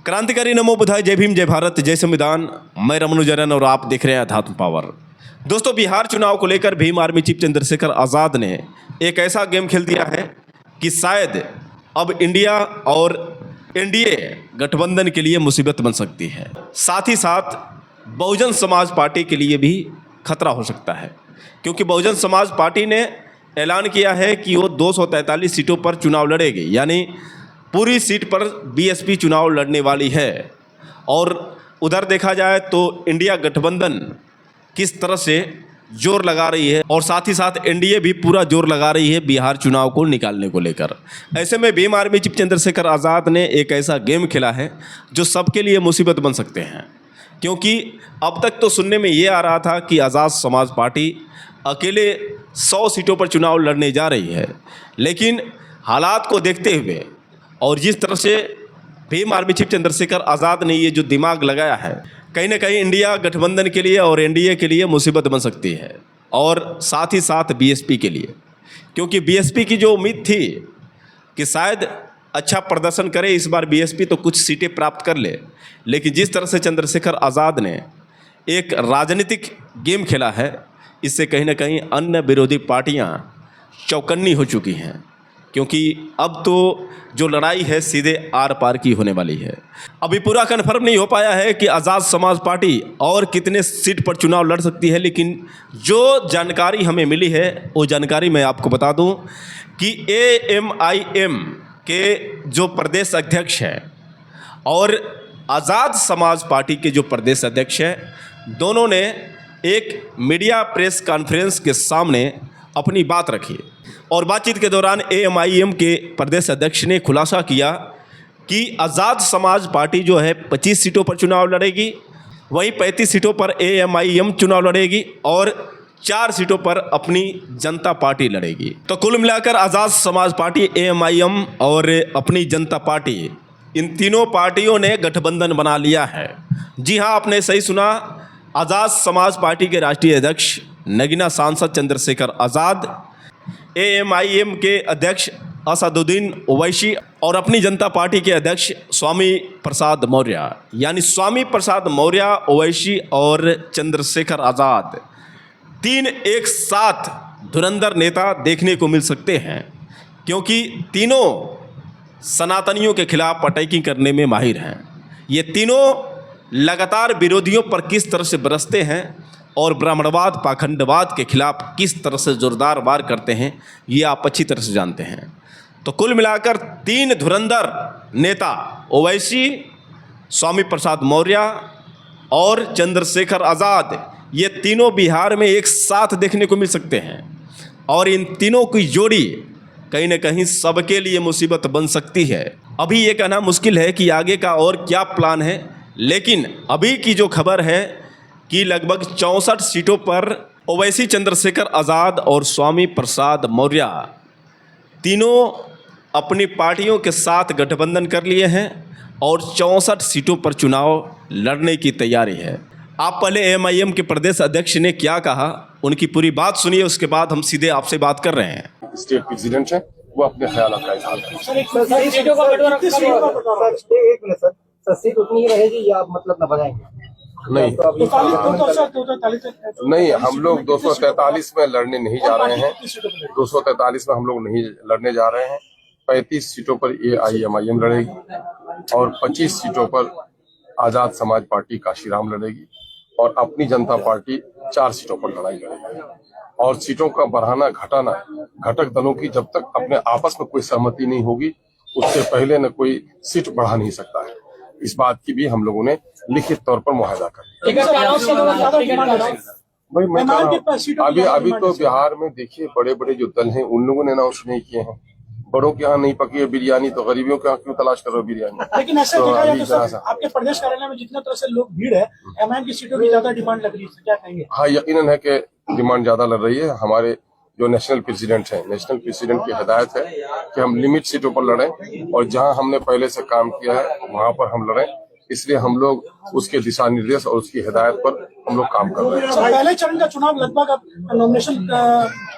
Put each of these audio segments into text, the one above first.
क्रांतिकारी नमो बुधाय, जय भीम, जय भारत, जय संविधान। मैं रमनुजरन और आप देख रहे हैं अध्यात्म पावर। दोस्तों, बिहार चुनाव को लेकर भीम आर्मी चीफ चंद्रशेखर आज़ाद ने एक ऐसा गेम खेल दिया है कि शायद अब इंडिया और एनडीए गठबंधन के लिए मुसीबत बन सकती है। साथ ही साथ बहुजन समाज पार्टी के लिए भी खतरा हो सकता है, क्योंकि बहुजन समाज पार्टी ने ऐलान किया है कि वो 243 सीटों पर चुनाव लड़ेगी, यानी पूरी सीट पर बीएसपी चुनाव लड़ने वाली है। और उधर देखा जाए तो इंडिया गठबंधन किस तरह से जोर लगा रही है और साथ ही साथ एनडीए भी पूरा जोर लगा रही है बिहार चुनाव को निकालने को लेकर। ऐसे में भीम आर्मी चीफ चंद्रशेखर आज़ाद ने एक ऐसा गेम खेला है जो सबके लिए मुसीबत बन सकते हैं, क्योंकि अब तक तो सुनने में ये आ रहा था कि आज़ाद समाज पार्टी अकेले 100 सीटों पर चुनाव लड़ने जा रही है, लेकिन हालात को देखते हुए और जिस तरह से भीम आर्मी चीफ चंद्रशेखर आज़ाद ने ये जो दिमाग लगाया है, कहीं ना कहीं इंडिया गठबंधन के लिए और एनडीए के लिए मुसीबत बन सकती है, और साथ ही साथ बीएसपी के लिए। क्योंकि बीएसपी की जो उम्मीद थी कि शायद अच्छा प्रदर्शन करे इस बार बीएसपी, तो कुछ सीटें प्राप्त कर ले, लेकिन जिस तरह से चंद्रशेखर आज़ाद ने एक राजनीतिक गेम खेला है, इससे कहीं ना कहीं अन्य विरोधी पार्टियां चौकन्नी हो चुकी हैं, क्योंकि अब तो जो लड़ाई है सीधे आर पार की होने वाली है। अभी पूरा कन्फर्म नहीं हो पाया है कि आज़ाद समाज पार्टी और कितने सीट पर चुनाव लड़ सकती है, लेकिन जो जानकारी हमें मिली है वो जानकारी मैं आपको बता दूं कि एएमआईएम के जो प्रदेश अध्यक्ष हैं और आज़ाद समाज पार्टी के जो प्रदेश अध्यक्ष हैं, दोनों ने एक मीडिया प्रेस कॉन्फ्रेंस के सामने अपनी बात रखी, और बातचीत के दौरान एएमआईएम के प्रदेश अध्यक्ष ने खुलासा किया कि आज़ाद समाज पार्टी जो है 25 सीटों पर चुनाव लड़ेगी, वहीं 35 सीटों पर एएमआईएम चुनाव लड़ेगी और 4 सीटों पर अपनी जनता पार्टी लड़ेगी। तो कुल मिलाकर आज़ाद समाज पार्टी, एएमआईएम और अपनी जनता पार्टी, इन तीनों पार्टियों ने गठबंधन बना लिया है। जी हाँ, आपने सही सुना, आज़ाद समाज पार्टी के राष्ट्रीय अध्यक्ष नगीना सांसद चंद्रशेखर आज़ाद, एएमआईएम के अध्यक्ष असदुद्दीन ओवैसी और अपनी जनता पार्टी के अध्यक्ष स्वामी प्रसाद मौर्य, यानी स्वामी प्रसाद मौर्य, ओवैसी और चंद्रशेखर आज़ाद, तीन एक साथ धुरंधर नेता देखने को मिल सकते हैं, क्योंकि तीनों सनातनियों के खिलाफ अटैकिंग करने में माहिर हैं। ये तीनों लगातार विरोधियों पर किस तरह से बरसते हैं और ब्राह्मणवाद, पाखंडवाद के खिलाफ किस तरह से जोरदार वार करते हैं, ये आप अच्छी तरह से जानते हैं। तो कुल मिलाकर तीन धुरंधर नेता ओवैसी, स्वामी प्रसाद मौर्य और चंद्रशेखर आज़ाद, ये तीनों बिहार में एक साथ देखने को मिल सकते हैं, और इन तीनों की जोड़ी कहीं ना कहीं सबके लिए मुसीबत बन सकती है। अभी ये कहना मुश्किल है कि आगे का और क्या प्लान है, लेकिन अभी की जो खबर है कि लगभग 64 सीटों पर ओवैसी, चंद्रशेखर आज़ाद और स्वामी प्रसाद मौर्य तीनों अपनी पार्टियों के साथ गठबंधन कर लिए हैं और 64 सीटों पर चुनाव लड़ने की तैयारी है। आप पहले एएमआईएम के प्रदेश अध्यक्ष ने क्या कहा, उनकी पूरी बात सुनिए, उसके बाद हम सीधे आपसे बात कर रहे हैं। स्टेट प्रेसिडेंट है, वो अपने ख्याल का इजहार करें। सर, सीट उतनी ही रहेगी या आप मतलब न बढ़ाएंगे? नहीं, हम लोग 243 में लड़ने नहीं जा रहे हैं। 243 में हम लोग नहीं लड़ने जा रहे हैं। 35 सीटों पर एआईएमआईएम लड़ेगी और 25 सीटों पर आजाद समाज पार्टी काशीराम लड़ेगी, और अपनी जनता पार्टी 4 सीटों पर लड़ाई लड़ेगी। और सीटों का बढ़ाना घटाना घटक दलों की जब तक अपने आपस में कोई सहमति नहीं होगी, उससे पहले न कोई सीट बढ़ा नहीं सकता है। इस बात की भी हम लोगों ने लिखित तौर पर मुआहदा कर लिया। भाई मैं कह रहा हूँ, अभी तो बिहार में देखिए बड़े बड़े जो दल हैं उन लोगों ने अनाउंस नहीं किए हैं। बड़ों के यहाँ नहीं पकी है बिरयानी, तो गरीबियों के यहाँ क्यों तलाश कर रहे हो बिरयानी? लेकिन ऐसा देखा जाए तो आपके प्रदेश कार्यालय में जितना तरह से लोग भीड़ है, एमआईएम की सीटों की ज्यादा डिमांड लग रही है, क्या कहेंगे? हाँ, यकीनन है कि डिमांड ज्यादा लग रही है। हमारे जो नेशनल प्रेसिडेंट की हिदायत है कि हम लिमिट सीटों पर लड़ें, और जहां हमने पहले से काम किया है वहां पर हम लड़ें। इसलिए हम लोग उसके दिशा निर्देश और उसकी हिदायत पर हम लोग काम कर रहे हैं। पहले चरण का चुनाव लगभग अब नॉमिनेशन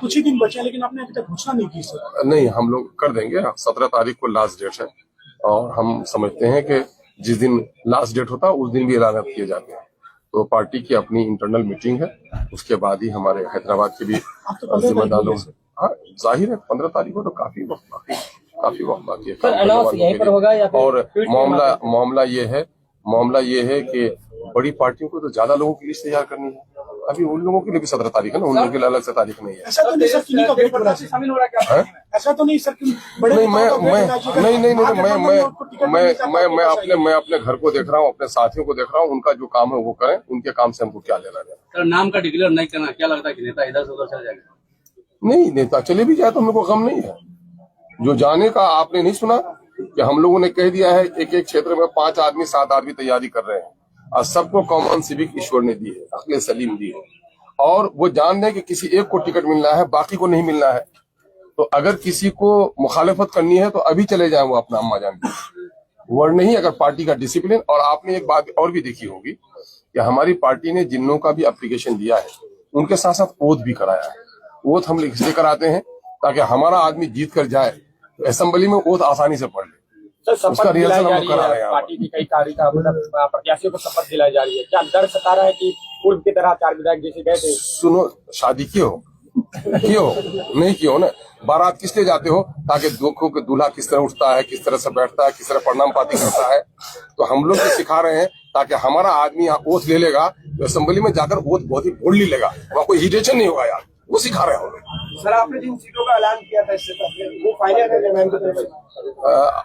कुछ ही दिन बचे हैं, लेकिन आपने अभी तक घोषणा नहीं की सर। नहीं, हम लोग कर देंगे। 17 तारीख को लास्ट डेट है, और हम समझते हैं कि जिस दिन लास्ट डेट होता है उस दिन भी ऐलान किए जाते हैं। तो पार्टी की अपनी इंटरनल मीटिंग है, उसके बाद ही हमारे हैदराबाद के भी जिम्मेदार लोग। हाँ, जाहिर है 15 तारीख को तो काफी वक्त बाकी है सर, अनाउंस यहीं पर होगा या फिर और ट्वीट के माध्यम मामला ये है कि बड़ी पार्टियों को तो ज्यादा लोगों की लिस्ट तैयार करनी है। अभी उन लोगों के लिए भी 17 तारीख है ना, उन लोगों के लिए अलग से तारीख नहीं है। ऐसा तो नहीं सर, किन्हीं का वेट हो रहा है, शामिल हो रहा है क्या? ऐसा तो नहीं सर कि बड़े नहीं, नेताओं का वेट है कि नहीं, मैं मैं अपने घर को देख रहा हूँ, अपने साथियों को देख रहा हूँ, उनका जो काम है वो करें, उनके काम से हमको क्या लेना देना। सर, नाम का डिक्लेयर नहीं करना, क्या लगता है कि नेता इधर से उधर चल जाएगा? नहीं, नेता चले भी जाए तो हम लोग को गम नहीं है। जो जाने का आपने नहीं सुना कि हम लोगों ने कह दिया है, एक एक क्षेत्र में 5 आदमी 7 आदमी तैयारी कर रहे हैं और सबको कॉमन सिविक ईश्वर ने दी है, अक्ल सलीम दी है, और वो जान रहे कि किसी एक को टिकट मिलना है, बाकी को नहीं मिलना है। तो अगर किसी को मुखालिफत करनी है तो अभी चले जाए वो अपना अम्मा जान वर्ड नहीं। अगर पार्टी का डिसिप्लिन, और आपने एक बात और भी देखी होगी कि हमारी पार्टी ने जिन लोगों का भी एप्लीकेशन दिया है उनके साथ साथ ओथ भी कराया है। ओथ हम इसलिए कराते हैं ताकि हमारा आदमी जीत कर जाए तो असेंबली में ओथ आसानी से पढ़ ले। सर, शपथ उसका दिलाई रिहर्सल जा हम रही करा रहे है, हैं। पार्टी की कई कार्यकर्ता मतलब प्रत्याशियों को शपथ दिलाई जा रही है, क्या डर सता रहा है कि पूर्व की तरह 4 विधायक जैसे गए थे? सुनो, शादी क्यों नहीं क्यों ना, बारात किस लिए जाते हो? ताकि देखो कि दूल्हा किस तरह उठता है, किस तरह से बैठता है, किस तरह प्रणाम पाती करता है। तो हम लोग ये सिखा रहे हैं ताकि हमारा आदमी यहाँ ओथ ले लेगा तो असेंबली में जाकर ओथ बहुत ही बोल्डली लेगा, वहाँ कोई हिटेशन नहीं होगा यार, वो सिखा रहे हैं हम लोग। सर, आपने जिन सीटों का ऐलान किया था इससे पहले, वो फाइनल है मैम की तरफ से?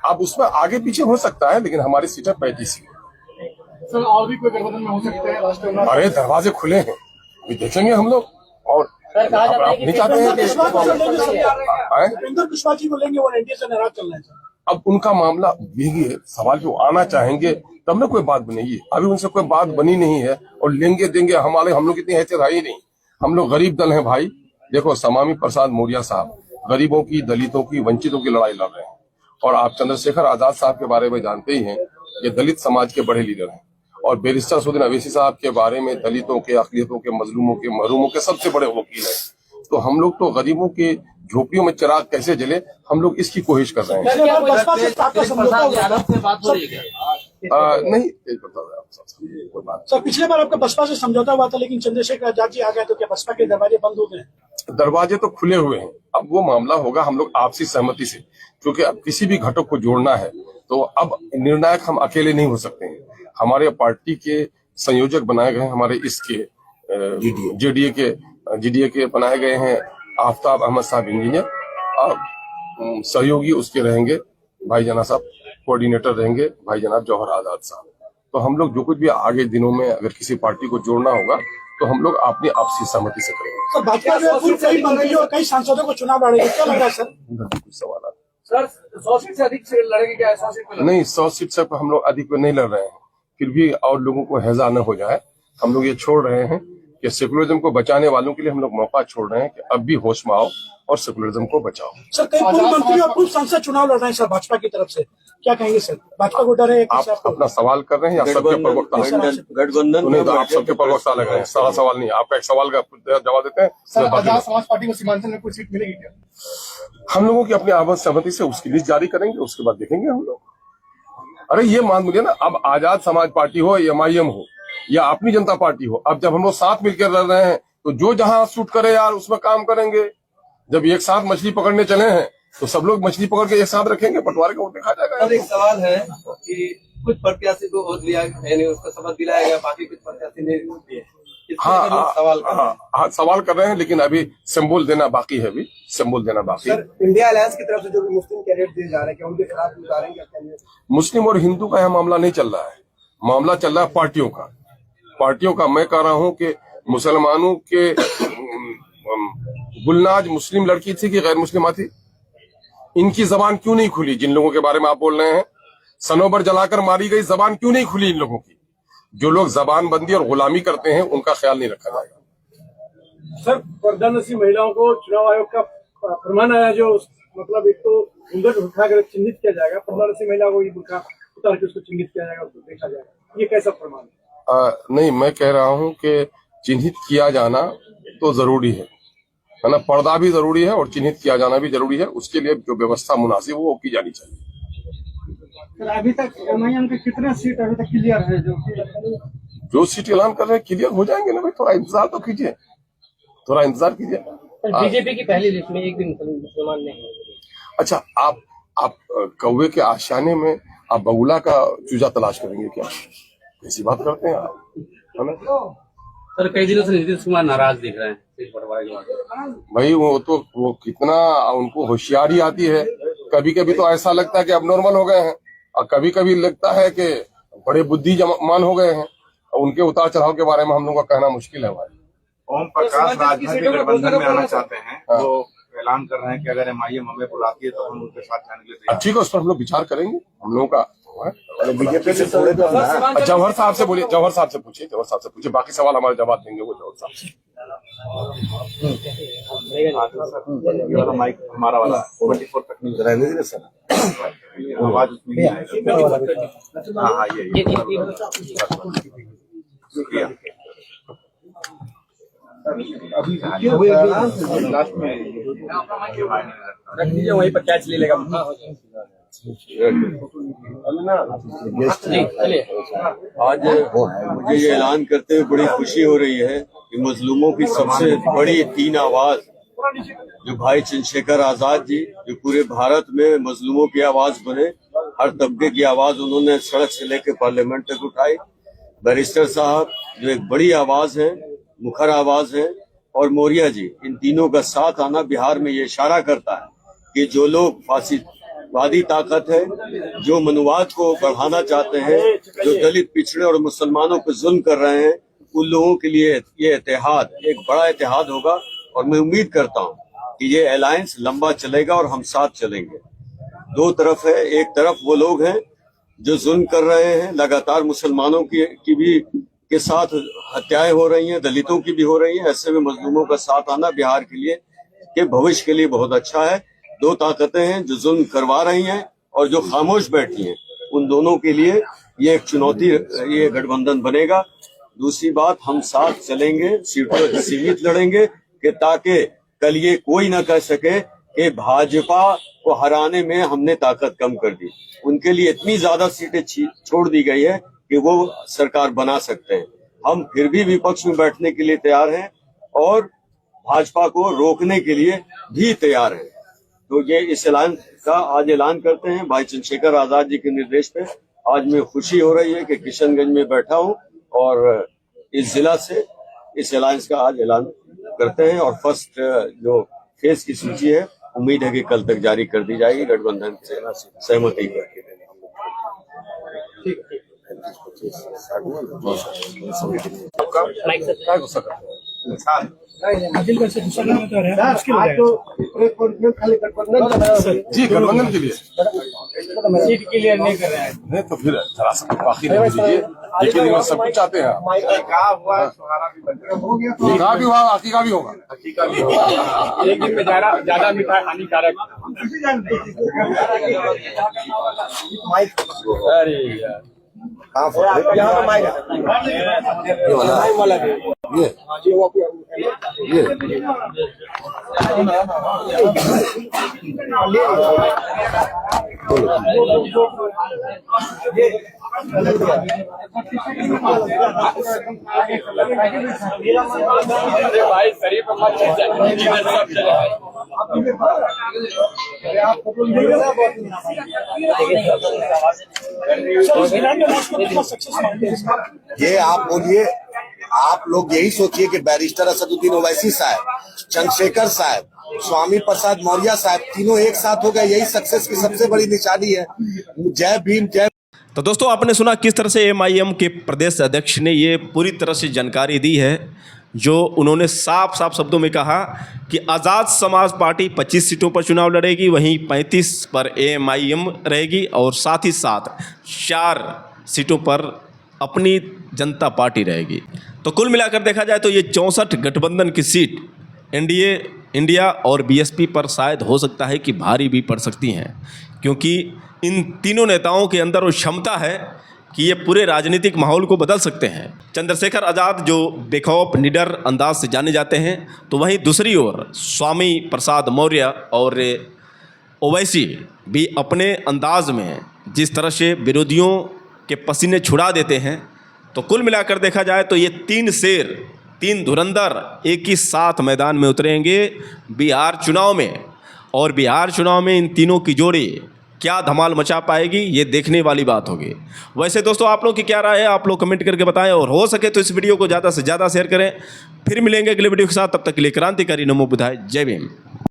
अब उसमें आगे पीछे हो सकता है, लेकिन हमारी सीटें 35 है। सर, और भी कोई गठबंधन में हो सकते हैं लास्ट में? अरे दरवाजे खुले हैं, अभी देखेंगे हम लोग। और सर, कहा जाता है कि नहीं चाहते हैं उपेंद्र कुशवाहा जी को लेंगे, वो एनडीए से नाराज चल रहे हैं सर। अब उनका मामला देखिए, सवाल जो आना चाहेंगे तब ना कोई बात बनेगी। अभी उनसे कोई बात बनी नहीं है और लेंगे देंगे, हम लोग इतनी हैसियत है ही नहीं। हम लोग गरीब दल हैं भाई। देखो, समामी प्रसाद मौर्य साहब गरीबों की, दलितों की, वंचितों की लड़ाई लड़ रहे हैं, और आप चंद्रशेखर आजाद साहब के बारे में जानते ही हैं, ये दलित समाज के बड़े लीडर हैं, और बैरिस्टर असदुद्दीन अवैसी साहब के बारे में दलितों के, अक़लियतों के, मजलूमों के, महरूमों के सबसे बड़े वकील हैं। तो हम लोग तो गरीबों के झोपड़ियों में चिराग कैसे जले, हम लोग इसकी कोशिश कर रहे हैं। नहीं, कोई बात। सर, पिछले बार आपका बसपा से समझौता हुआ था, लेकिन चंद्रशेखर आजाद जी आ गए, तो क्या बसपा के दरवाजे बंद हो गए? दरवाजे तो खुले हुए हैं। अब वो मामला होगा हम लोग आपसी सहमति से, क्योंकि अब किसी भी घटक को जोड़ना है तो अब निर्णायक हम अकेले नहीं हो सकते हैं। हमारे पार्टी के संयोजक बनाए गए हैं, हमारे इसके जीडीए के बनाए गए हैं आफ्ताब अहमद साहब इंजीनियर, और सहयोगी उसके रहेंगे भाई जना साहब, कोऑर्डिनेटर रहेंगे भाई जनाब जौहर आजाद साहब। तो हम लोग जो कुछ भी आगे दिनों में अगर किसी पार्टी को जोड़ना होगा तो हम लोग अपनी आपसी सहमति से करेंगे। सर, भाजपा जो है कई मंत्रियों और कई सांसदों को चुनाव लड़ेगी, क्या लग रहा है सर? कुछ सवाल सर, 100 सीट से अधिक से लड़ेंगे क्या? 100 सीट पे नहीं, 100 सीट से हम लोग अधिक नहीं लड़ रहे हैं, फिर भी और लोगों को हैजा न हो जाए, हम लोग ये छोड़ रहे हैं कि सेकुलरिज्म को बचाने वालों के लिए हम लोग मौका छोड़ रहे हैं कि अब भी होश में आओ और सेकुलरिज्म को बचाओ। सर, कई पूर्व मंत्री और पूर्व सांसद चुनाव लड़ रहे हैं सर भाजपा की तरफ से, क्या कहेंगे सर? भाजपा को डर है? आप अपना सवाल कर रहे हैं या सबके प्रवक्ता? गठबंधन नहीं, तो आप सबके प्रवक्ता लग रहे हैं। सारा सवाल नहीं, आपका एक सवाल का जवाब देते हैं। आजाद समाज पार्टी को सीमांचल में कोई सीट मिलेगी क्या? हम लोगों की अपनी आपस सहमति से उसकी लिस्ट जारी करेंगे, उसके बाद देखेंगे हम लोग। अरे ये मान मुझे ना, अब आजाद समाज पार्टी हो, MIM हो या अपनी जनता पार्टी हो, अब जब हम लोग साथ मिलकर लड़ रहे हैं तो जो जहां सूट करे यार उसमें काम करेंगे। जब एक साथ मछली पकड़ने चले हैं तो सब लोग मछली पकड़ के एक साथ रखेंगे, बंटवारे को देखा जाएगा। सर, एक सवाल है कि कुछ प्रत्याशी को वोट दिया यानी उसका शपथ दिलाया गया, बाकी कुछ प्रत्याशी ने वोट दिए। हाँ, सवाल कर रहे हैं, लेकिन अभी सिंबल देना बाकी है, अभी सिंबल देना बाकी है। इंडिया अलायंस की तरफ से जो भी मुस्लिम कैंडिडेट दिए जा रहे हैं, क्या उनके खिलाफ उतारेंगे कैंडिडेट? मुस्लिम और हिंदू का यह मामला नहीं चल रहा है, मामला चल रहा है पार्टियों का। मैं कह रहा हूं कि मुसलमानों के गुलनाज मुस्लिम लड़की थी कि गैर मुस्लिमा थी, इनकी जबान क्यों नहीं खुली? जिन लोगों के बारे में आप बोल रहे हैं, सनोबर जलाकर मारी गई, जबान क्यों नहीं खुली इन लोगों की? जो लोग जबान बंदी और गुलामी करते हैं उनका ख्याल नहीं रखा जाएगा। सर, पर्दानशी महिलाओं को चुनाव आयोग का फरमान आया, जो मतलब एक तो घूंघट उठाकर चिन्हित किया जाएगा, पर्दानशी महिला को ये बुर्का उतार के उसको चिन्हित किया जाएगा, उसको देखा जाएगा, ये कैसा फरमान है? नहीं, मैं कह रहा हूं कि चिन्हित किया जाना तो जरूरी है ना, पर्दा भी जरूरी है और चिन्हित किया जाना भी जरूरी है। उसके लिए जो व्यवस्था मुनासिब वो की जानी चाहिए। सर अभी तक एमआईएम के कितने सीट अभी तक क्लियर है जो सीट ऐलान कर रहे हैं क्लियर हो जाएंगे ना भाई, थोड़ा इंतजार तो कीजिए, थोड़ा इंतजार कीजिए। बीजेपी की पहली लिस्ट में एक भी मुसलमान नहीं है। अच्छा, आप कौवे के आशियाने में आप बगुला का चूजा तलाश करेंगे क्या? ऐसी बात करते हैं आप, है ना? सर कई दिनों से नीतीश कुमार नाराज दिख रहे हैं इस बंटवारे के बाद। भाई वो कितना उनको होशियारी आती है। कभी कभी तो ऐसा लगता है कि अब नॉर्मल हो गए हैं, और कभी कभी लगता है कि बड़े बुद्धिमान हो गए हैं। और उनके उतार चढ़ाव के बारे में हम लोगों का कहना मुश्किल है भाई। ओम प्रकाश राजभर के गठबंधन में आना चाहते हैं, तो ऐलान कर रहे हैं कि अगर एमआईएम हमें बुलाती है तो हम उनके साथ जाने के लिए तैयार। ठीक है, उस पर हम लोग विचार करेंगे। हम लोगों का बीजेपी से थोड़े जौहर साहब से बोलिए, जौहर साहब से पूछिए, बाकी सवाल हमारे जवाब देंगे वो जौहर साहब से। ये वाला माइक हमारा वाला 24 तक नहीं रहने दे सर, आवाज उसमें नहीं आएगी। हाँ ये शुक्रिया। लास्ट में रख दीजिए वहीं पर, कैच ले लेगा। आज मुझे ये ऐलान करते हुए बड़ी खुशी हो रही है कि मजलूमों की सबसे बड़ी 3 आवाज जो भाई चंद्रशेखर आजाद जी, जो पूरे भारत में मजलूमों की आवाज बने, हर तबके की आवाज उन्होंने सड़क से लेकर पार्लियामेंट तक उठाई। बैरिस्टर साहब जो एक बड़ी आवाज है, मुखर आवाज है, और मौर्या जी, इन तीनों का साथ आना बिहार में ये इशारा करता है कि जो लोग फासिदवादी ताकत है, जो मनुवाद को बढ़ाना चाहते हैं, जो दलित पिछड़े और मुसलमानों पर जुल्म कर रहे हैं, उन लोगों के लिए ये इत्तेहाद एक बड़ा इत्तेहाद होगा। और मैं उम्मीद करता हूँ कि ये अलायंस लंबा चलेगा और हम साथ चलेंगे। 2 तरफ है, एक तरफ वो लोग हैं जो जुल्म कर रहे हैं, लगातार मुसलमानों की भी के साथ हत्याएं हो रही हैं, दलितों की भी हो रही हैं। ऐसे में मजलूमों का साथ आना बिहार के लिए, के भविष्य के लिए बहुत अच्छा है। 2 ताकतें हैं जो जुल्म करवा रही हैं और जो खामोश बैठी हैं, उन दोनों के लिए ये एक चुनौती, ये गठबंधन बनेगा। दूसरी बात, हम साथ चलेंगे, सीटों सीमित लड़ेंगे कि ताकि कल ये कोई ना कह सके कि भाजपा को हराने में हमने ताकत कम कर दी। उनके लिए इतनी ज्यादा सीटें छोड़ दी गई है कि वो सरकार बना सकते हैं। हम फिर भी विपक्ष में बैठने के लिए तैयार हैं और भाजपा को रोकने के लिए भी तैयार हैं। तो ये इस ऐलान का आज ऐलान करते हैं भाई चंद्रशेखर आजाद जी के निर्देश पे। आज मैं खुशी हो रही है कि किशनगंज में बैठा हूँ और इस जिला से इस अलायंस का आज ऐलान करते हैं। और फर्स्ट जो फेज की सूची है, उम्मीद है कि कल तक जारी कर दी जाएगी गठबंधन से सहमति करके। जी, गठबंधन के लिए सीट क्लियर नहीं कर रहे हैं। नहीं तो फिर जरा सा बाकी रहने दीजिए, लेकिन सब कुछ चाहते हैं। निकाह भी हुआ, हकीका भी होगा। एक दिन में ज्यादा मिठाई हानिकारक। अरे यार, यहाँ तो माइक अरे भाई शरीफ ये आप बोलिए, आप लोग यही सोचिए कि बैरिस्टर असदुद्दीन ओवैसी साहब, चंद्रशेखर साहब, स्वामी प्रसाद मौर्य साहब, तीनों एक साथ हो गए, यही सक्सेस की सबसे बड़ी निशानी है। जय भीम जय। तो दोस्तों, आपने सुना किस तरह से एमआईएम के प्रदेश अध्यक्ष ने ये पूरी तरह से जानकारी दी है, जो उन्होंने साफ साफ शब्दों में कहा कि आज़ाद समाज पार्टी 25 सीटों पर चुनाव लड़ेगी, वहीं 35 पर एमआईएम रहेगी और साथ ही साथ 4 सीटों पर अपनी जनता पार्टी रहेगी। तो कुल मिलाकर देखा जाए तो ये 64 गठबंधन की सीट एनडीए, इंडिया और बीएसपी पर शायद हो सकता है कि भारी भी पड़ सकती हैं, क्योंकि इन तीनों नेताओं के अंदर वो क्षमता है कि ये पूरे राजनीतिक माहौल को बदल सकते हैं। चंद्रशेखर आज़ाद जो बेखौफ निडर अंदाज से जाने जाते हैं, तो वहीं दूसरी ओर स्वामी प्रसाद मौर्य और ओवैसी भी अपने अंदाज में जिस तरह से विरोधियों के पसीने छुड़ा देते हैं, तो कुल मिलाकर देखा जाए तो ये 3 शेर, 3 धुरंधर एक ही साथ मैदान में उतरेंगे बिहार चुनाव में। और बिहार चुनाव में इन तीनों की जोड़ी क्या धमाल मचा पाएगी, ये देखने वाली बात होगी। वैसे दोस्तों आप लोग की क्या राय है, आप लोग कमेंट करके बताएं, और हो सके तो इस वीडियो को ज़्यादा से ज़्यादा शेयर करें। फिर मिलेंगे अगले वीडियो के साथ, तब तक के लिए क्रांतिकारी नमो बुधाय, जय भीम।